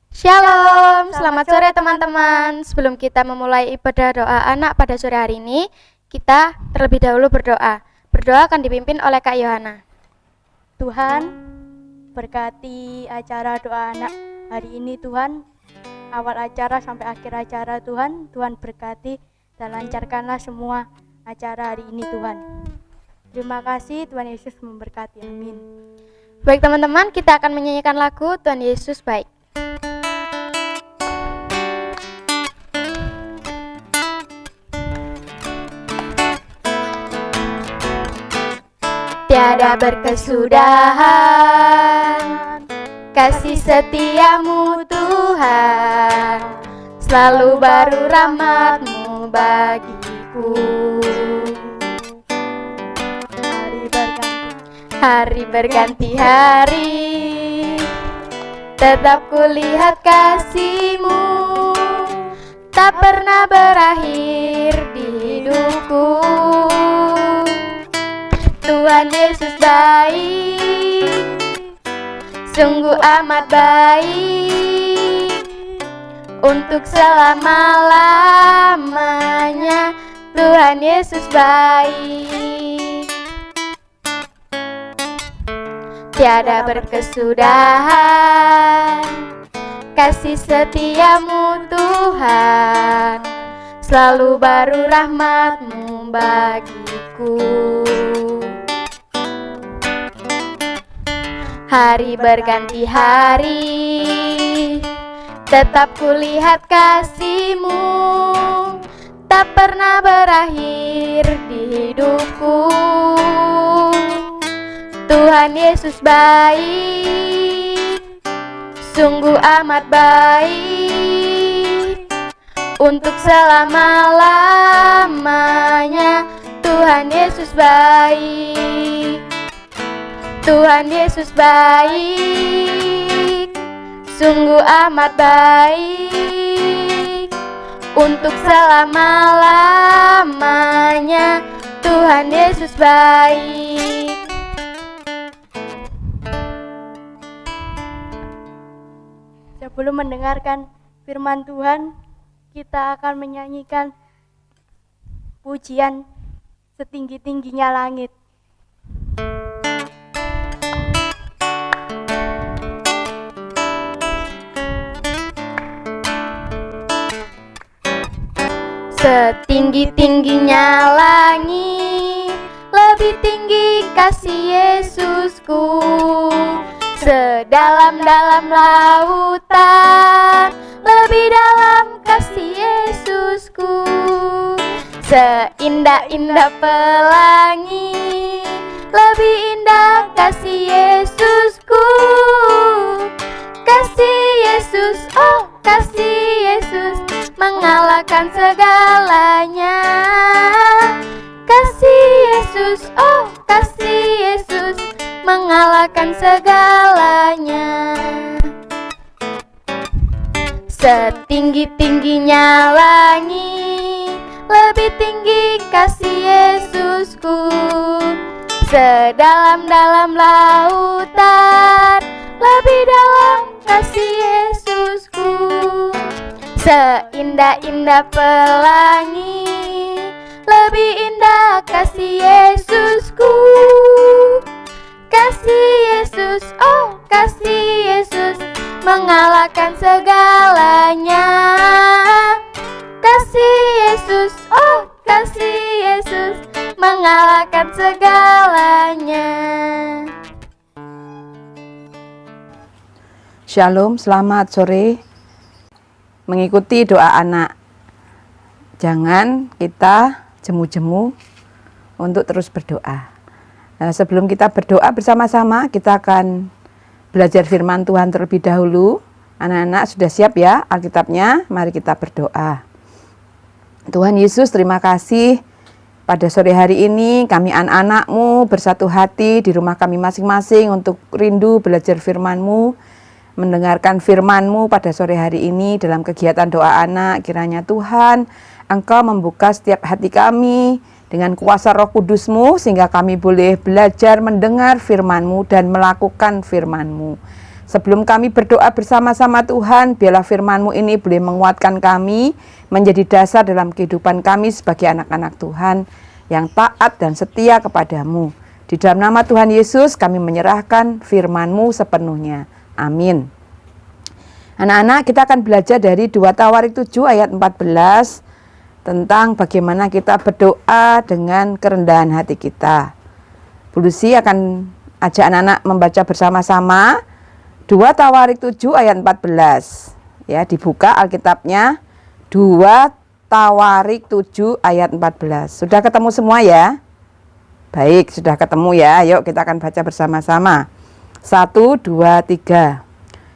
Shalom, selamat sore teman-teman. Sebelum kita memulai ibadah doa anak pada sore hari ini, kita terlebih dahulu berdoa. Berdoa akan dipimpin oleh Kak Yohana. Tuhan, berkati acara doa anak hari ini Tuhan. Awal acara sampai akhir acara Tuhan berkati dan lancarkanlah semua acara hari ini Tuhan. Terima kasih, Tuhan Yesus memberkati. Amin. Baik teman-teman, kita akan menyanyikan lagu Tuhan Yesus Baik. Tiada berkesudahan kasih setiamu Tuhan, selalu baru rahmat-Mu bagiku. Hari berganti hari, tetap kulihat kasih-Mu, tak pernah berakhir di hidupku. Tuhan Yesus baik, sungguh amat baik, untuk selama-lamanya. Tuhan Yesus baik, tiada berkesudahan kasih setiamu Tuhan, selalu baru rahmat-Mu bagiku. Hari berganti hari, tetap kulihat kasih-Mu, tak pernah berakhir di hidupku. Tuhan Yesus baik, sungguh amat baik, untuk selama-lamanya. Tuhan Yesus baik, Tuhan Yesus baik, sungguh amat baik, untuk selama-lamanya. Tuhan Yesus baik. Sebelum mendengarkan firman Tuhan, kita akan menyanyikan pujian setinggi-tingginya langit. Setinggi-tingginya langit, lebih tinggi kasih Yesusku. Sedalam-dalam lautan, lebih dalam kasih Yesusku. Seindah-indah pelangi, lebih indah kasih Yesusku. Kasih Yesus, oh kasih Yesus, mengalahkan segalanya. Kasih Yesus, oh kasih Yesus, mengalahkan segalanya. Setinggi-tingginya langit, lebih tinggi kasih Yesusku. Sedalam-dalam lautan, lebih dalam kasih Yesusku. Seindah-indah pelangi, lebih indah kasih Yesusku. Kasih Yesus, oh kasih Yesus, mengalahkan segalanya. Kasih Yesus, oh kasih Yesus, mengalahkan segalanya. Shalom, selamat sore. Mengikuti doa anak, jangan kita jemu-jemu untuk terus berdoa. Nah, sebelum kita berdoa bersama-sama, kita akan belajar firman Tuhan terlebih dahulu. Anak-anak sudah siap ya Alkitabnya? Mari kita berdoa. Tuhan Yesus, terima kasih pada sore hari ini kami anak-anak-Mu bersatu hati di rumah kami masing-masing untuk rindu belajar firman-Mu, mendengarkan firman-Mu pada sore hari ini dalam kegiatan doa anak. Kiranya Tuhan, Engkau membuka setiap hati kami dengan kuasa Roh Kudus-Mu, sehingga kami boleh belajar mendengar firman-Mu dan melakukan firman-Mu. Sebelum kami berdoa bersama-sama Tuhan, biarlah firman-Mu ini boleh menguatkan kami, menjadi dasar dalam kehidupan kami sebagai anak-anak Tuhan yang taat dan setia kepadamu. Di dalam nama Tuhan Yesus kami menyerahkan firman-Mu sepenuhnya. Amin. Anak-anak, kita akan belajar dari 2 Tawarik 7 ayat 14 tentang bagaimana kita berdoa dengan kerendahan hati kita. Bu Lucy akan ajak anak-anak membaca bersama-sama 2 Tawarik 7 ayat 14. Ya, dibuka Alkitabnya 2 Tawarik 7 ayat 14. Sudah ketemu semua ya? Baik, sudah ketemu ya. Yuk kita akan baca bersama-sama. 1, 2, 3.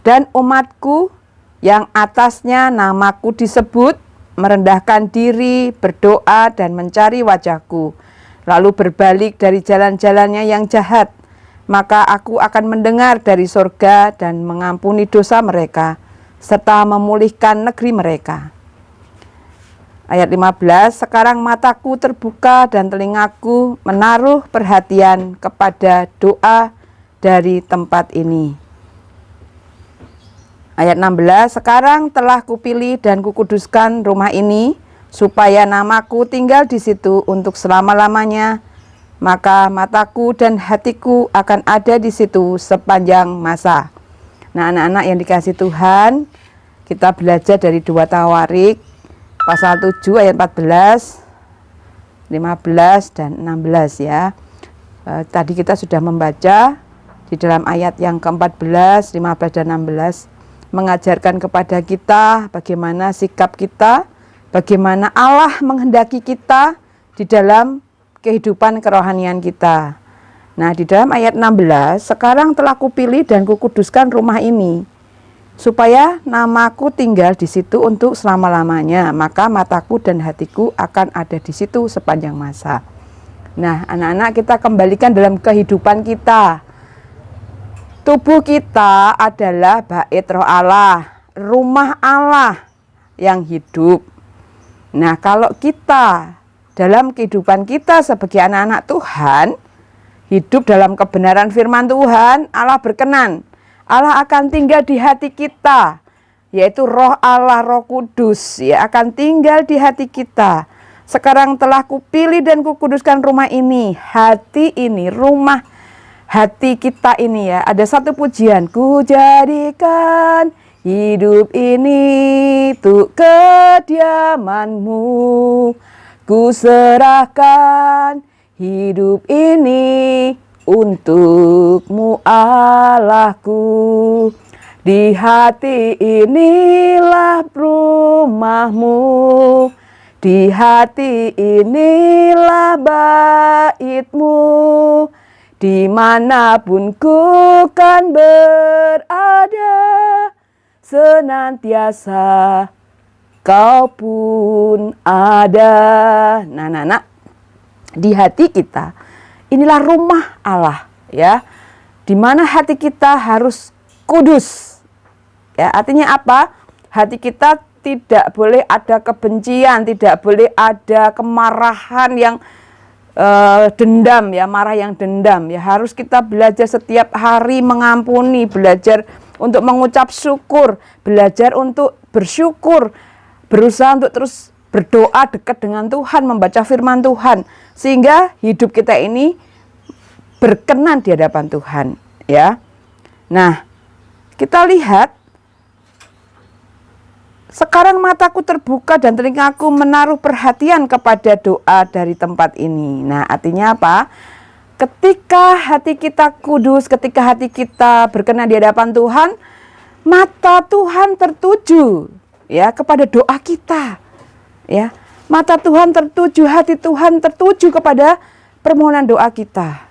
Dan umatku yang atasnya namaku disebut merendahkan diri, berdoa dan mencari wajahku, lalu berbalik dari jalan-jalannya yang jahat, maka aku akan mendengar dari surga dan mengampuni dosa mereka, serta memulihkan negeri mereka. Ayat 15, sekarang mataku terbuka dan telingaku menaruh perhatian kepada doa dari tempat ini. Ayat 16, sekarang telah kupilih dan kukuduskan rumah ini, supaya namaku tinggal di situ untuk selama-lamanya, maka mataku dan hatiku akan ada di situ sepanjang masa. Nah, anak-anak yang dikasih Tuhan, kita belajar dari 2 Tawarik, pasal 7 ayat 14, 15, dan 16 ya. Tadi kita sudah membaca di dalam ayat yang ke-14, 15, dan 16, mengajarkan kepada kita bagaimana sikap kita, bagaimana Allah menghendaki kita di dalam kehidupan kerohanian kita. Nah, di dalam ayat 16, sekarang telah kupilih dan kukuduskan rumah ini, supaya namaku tinggal di situ untuk selama-lamanya, maka mataku dan hatiku akan ada di situ sepanjang masa. Nah, anak-anak, kita kembalikan dalam kehidupan kita. Tubuh kita adalah bait roh Allah, rumah Allah yang hidup. Nah, kalau kita dalam kehidupan kita sebagai anak-anak Tuhan, hidup dalam kebenaran firman Tuhan, Allah berkenan. Allah akan tinggal di hati kita, yaitu roh Allah, Roh Kudus, ya, akan tinggal di hati kita. Sekarang telah kupilih dan kukuduskan rumah ini, hati ini, rumah hati kita ini ya. Ada satu pujian, ku jadikan hidup ini untuk kediamanmu, ku serahkan hidup ini untukmu Allahku. Di hati inilah rumahmu, di hati inilah baitmu, dimanapun ku kan berada, senantiasa kau pun ada. Nah, anak-anak, di hati kita inilah rumah Allah ya, di mana hati kita harus kudus ya. Artinya apa? Hati kita tidak boleh ada kebencian, tidak boleh ada kemarahan yang dendam ya, marah yang dendam ya. Harus kita belajar setiap hari mengampuni, belajar untuk mengucap syukur, belajar untuk bersyukur, berusaha untuk terus berdoa dekat dengan Tuhan, membaca firman Tuhan, sehingga hidup kita ini berkenan di hadapan Tuhan ya. Nah, kita lihat sekarang mataku terbuka dan telingaku menaruh perhatian kepada doa dari tempat ini. Nah, artinya apa? Ketika hati kita kudus, ketika hati kita berkenan di hadapan Tuhan, mata Tuhan tertuju ya kepada doa kita. Ya, mata Tuhan tertuju, hati Tuhan tertuju kepada permohonan doa kita.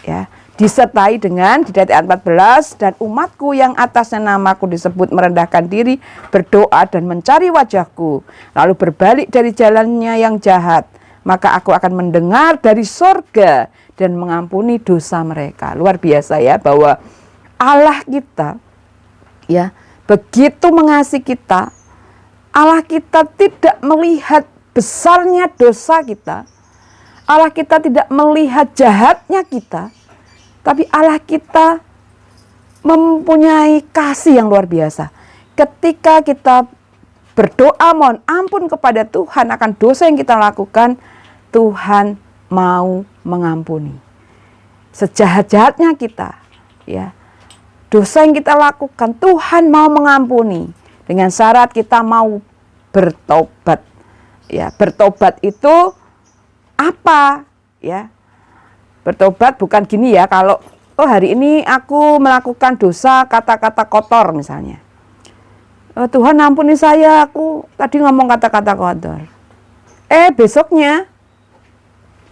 Ya, disertai dengan di ayat 14, dan umatku yang atasnya namaku disebut merendahkan diri, berdoa dan mencari wajahku, lalu berbalik dari jalannya yang jahat, maka aku akan mendengar dari sorga dan mengampuni dosa mereka. Luar biasa ya, bahwa Allah kita ya begitu mengasihi kita. Allah kita tidak melihat besarnya dosa kita, Allah kita tidak melihat jahatnya kita, tapi Allah kita mempunyai kasih yang luar biasa. Ketika kita berdoa mohon ampun kepada Tuhan akan dosa yang kita lakukan, Tuhan mau mengampuni. Sejahat-jahatnya kita, ya, dosa yang kita lakukan Tuhan mau mengampuni dengan syarat kita mau bertobat. Ya, bertobat itu apa? Ya, bertobat bukan gini ya, kalau hari ini aku melakukan dosa kata-kata kotor misalnya. Tuhan ampuni saya, aku tadi ngomong kata-kata kotor. Besoknya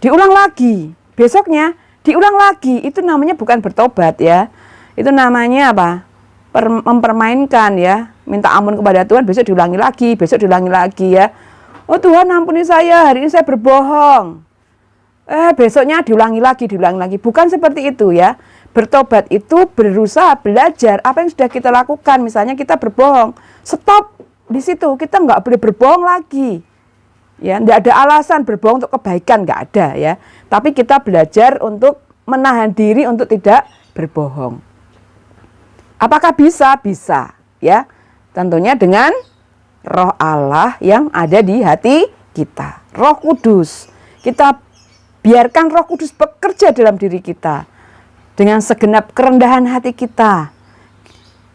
diulang lagi, besoknya diulang lagi. Itu namanya bukan bertobat ya. Itu namanya apa? Mempermainkan ya. Minta ampun kepada Tuhan, besok diulangi lagi, besok diulangi lagi ya. Tuhan ampuni saya, hari ini saya berbohong. Besoknya diulangi lagi. Bukan seperti itu ya. Bertobat itu berusaha belajar apa yang sudah kita lakukan. Misalnya kita berbohong, stop di situ. Kita nggak boleh berbohong lagi. Ya, nggak ada alasan berbohong untuk kebaikan, nggak ada ya. Tapi kita belajar untuk menahan diri untuk tidak berbohong. Apakah bisa? Bisa ya. Tentunya dengan Roh Allah yang ada di hati kita. Roh Kudus. Kita biarkan Roh Kudus bekerja dalam diri kita. Dengan segenap kerendahan hati kita,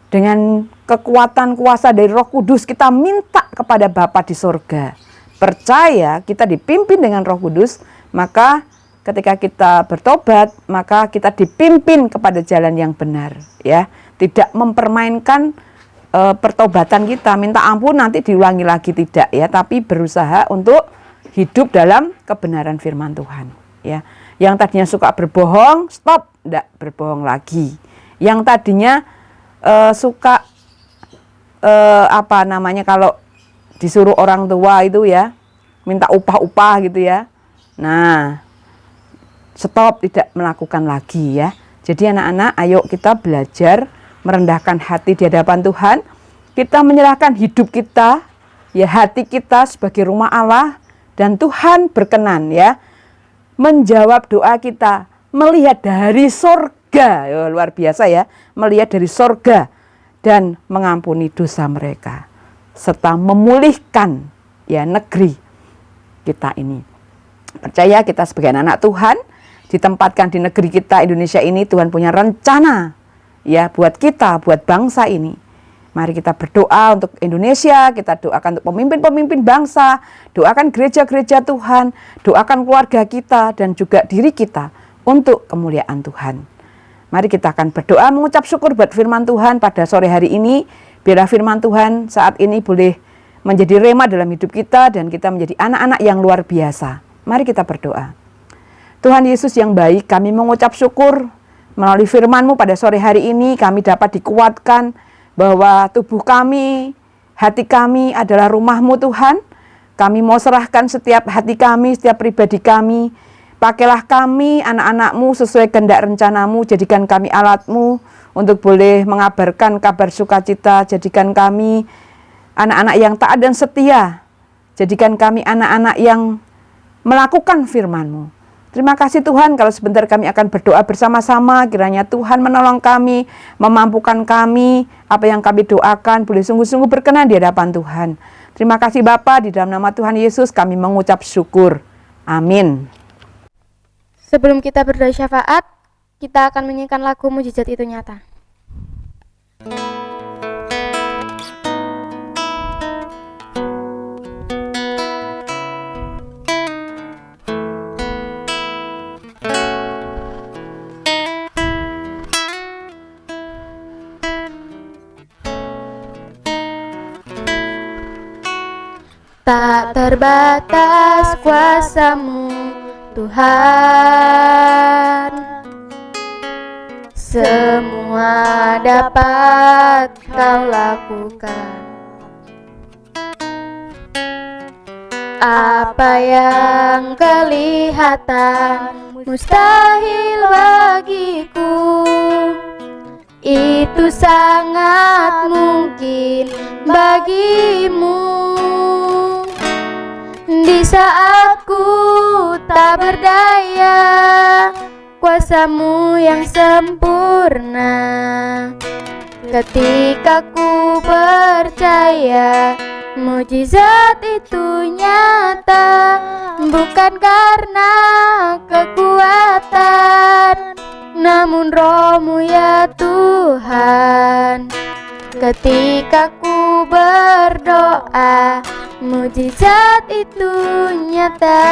dengan kekuatan kuasa dari Roh Kudus, kita minta kepada Bapa di sorga. Percaya kita dipimpin dengan Roh Kudus, maka ketika kita bertobat, maka kita dipimpin kepada jalan yang benar. Ya, tidak mempermainkan pertobatan kita, minta ampun nanti diulangi lagi, tidak ya, tapi berusaha untuk hidup dalam kebenaran firman Tuhan. Ya, yang tadinya suka berbohong, stop. Tidak berbohong lagi. Yang tadinya suka kalau disuruh orang tua itu ya minta upah-upah gitu ya. Nah, stop, tidak melakukan lagi ya. Jadi anak-anak, ayo kita belajar merendahkan hati di hadapan Tuhan. Kita menyerahkan hidup kita, ya, hati kita sebagai rumah Allah, dan Tuhan berkenan ya menjawab doa kita. Melihat dari sorga, luar biasa ya, melihat dari sorga dan mengampuni dosa mereka serta memulihkan ya negeri kita ini. Percaya kita sebagai anak Tuhan ditempatkan di negeri kita Indonesia ini, Tuhan punya rencana ya buat kita, buat bangsa ini. Mari kita berdoa untuk Indonesia, kita doakan untuk pemimpin-pemimpin bangsa, doakan gereja-gereja Tuhan, doakan keluarga kita dan juga diri kita untuk kemuliaan Tuhan. Mari kita akan berdoa mengucap syukur buat firman Tuhan pada sore hari ini. Biarlah firman Tuhan saat ini boleh menjadi rema dalam hidup kita dan kita menjadi anak-anak yang luar biasa. Mari kita berdoa. Tuhan Yesus yang baik, kami mengucap syukur melalui firman-Mu pada sore hari ini kami dapat dikuatkan bahwa tubuh kami, hati kami adalah rumah-Mu Tuhan. Kami mau serahkan setiap hati kami, setiap pribadi kami. Pakailah kami, anak-anak-Mu, sesuai kehendak rencana-Mu. Jadikan kami alat-Mu untuk boleh mengabarkan kabar sukacita. Jadikan kami anak-anak yang taat dan setia. Jadikan kami anak-anak yang melakukan firman-Mu. Terima kasih Tuhan, kalau sebentar kami akan berdoa bersama-sama. Kiranya Tuhan menolong kami, memampukan kami. Apa yang kami doakan boleh sungguh-sungguh berkenan di hadapan Tuhan. Terima kasih Bapa, di dalam nama Tuhan Yesus kami mengucap syukur. Amin. Sebelum kita berdoa syafaat, kita akan menyanyikan lagu Mujizat Itu Nyata. Tak terbatas kuasa-Mu Tuhan, semua dapat Kau lakukan. Apa yang kelihatan mustahil bagiku, itu sangat mungkin bagimu. Di saat ku tak berdaya, kuasa-Mu yang sempurna sempurna. Ketika ku percaya mujizat itu nyata, bukan karena kekuatan, namun Roh-Mu ya Tuhan. Ketika ku berdoa, mujizat itu nyata.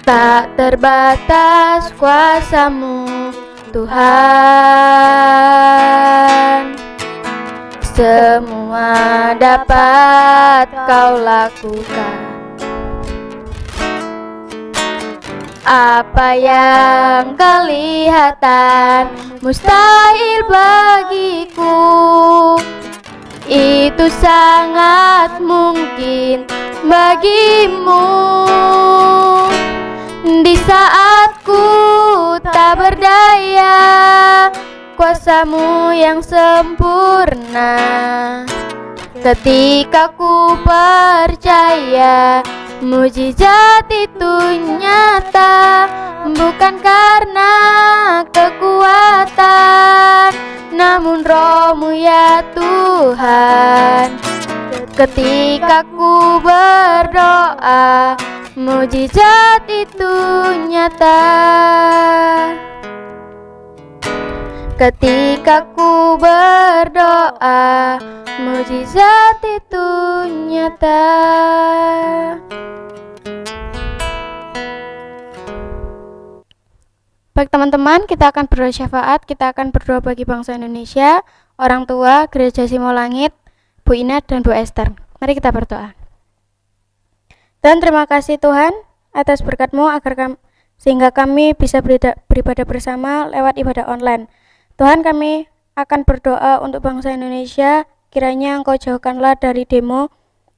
Tak terbatas kuasa-Mu Tuhan, semua dapat Kau lakukan. Apa yang kelihatan mustahil bagiku, itu sangat mungkin bagimu. Di saat ku tak berdaya, kuasa-Mu yang sempurna. Ketika ku percaya, mujizat itu nyata, bukan karena kekuatan, namun Roh-Mu ya Tuhan. Ketika ku berdoa, mujizat itu nyata. Ketika ku berdoa, mujizat itu nyata. Baik teman-teman, kita akan berdoa syafaat. Kita akan berdoa bagi bangsa Indonesia, orang tua, Gereja Simo Langit, Bu Ina dan Bu Esther. Mari kita berdoa. Dan terima kasih Tuhan atas berkat-Mu sehingga kami bisa beribadah bersama lewat ibadah online. Tuhan, kami akan berdoa untuk bangsa Indonesia, kiranya Engkau jauhkanlah dari demo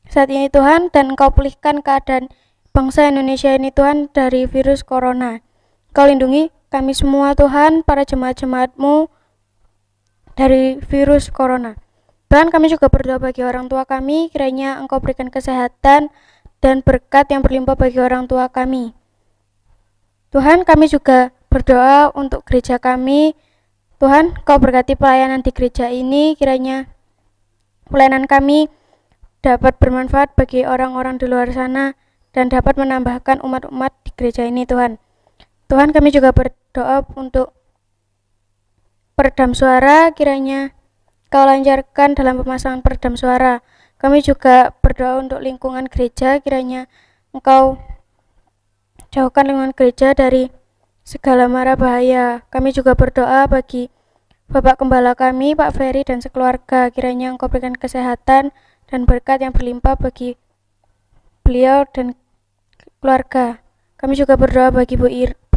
saat ini Tuhan, dan Engkau pulihkan keadaan bangsa Indonesia ini Tuhan dari virus corona. Engkau lindungi kami semua Tuhan, para jemaat-jemaat-Mu dari virus corona. Tuhan, kami juga berdoa bagi orang tua kami, kiranya Engkau berikan kesehatan dan berkat yang berlimpah bagi orang tua kami. Tuhan, kami juga berdoa untuk gereja kami. Tuhan, Kau berkati pelayanan di gereja ini, kiranya pelayanan kami dapat bermanfaat bagi orang-orang di luar sana dan dapat menambahkan umat-umat di gereja ini Tuhan. Tuhan, kami juga berdoa untuk peredam suara, kiranya Kau lancarkan dalam pemasangan peredam suara. Kami juga berdoa untuk lingkungan gereja, kiranya Engkau jauhkan lingkungan gereja dari segala mara bahaya. Kami juga berdoa bagi Bapak Gembala kami, Pak Ferry dan sekeluarga, kiranya Engkau berikan kesehatan dan berkat yang berlimpah bagi beliau dan keluarga. Kami juga berdoa bagi Bu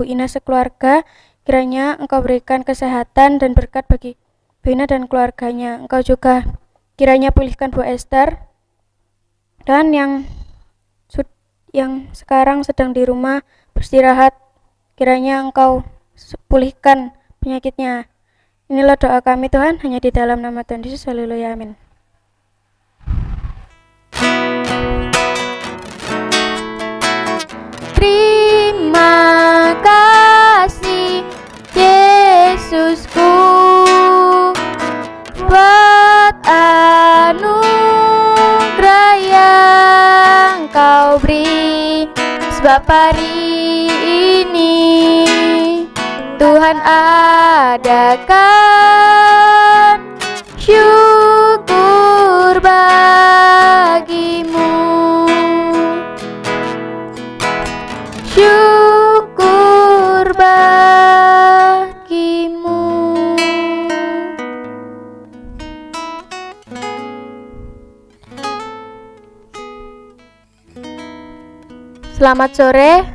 Ina sekeluarga, kiranya Engkau berikan kesehatan dan berkat bagi Bu Ina dan keluarganya. Engkau juga kiranya pulihkan Bu Esther dan yang sekarang sedang di rumah beristirahat, kiranya Engkau pulihkan penyakitnya. Inilah doa kami Tuhan, hanya di dalam nama Tuhan Yesus. Haleluya, amin. Terima kasih Yesusku buat anugerah yang Kau beri, sebab hari ini Tuhan adakan syukur bagimu, syukur bagimu. Selamat sore.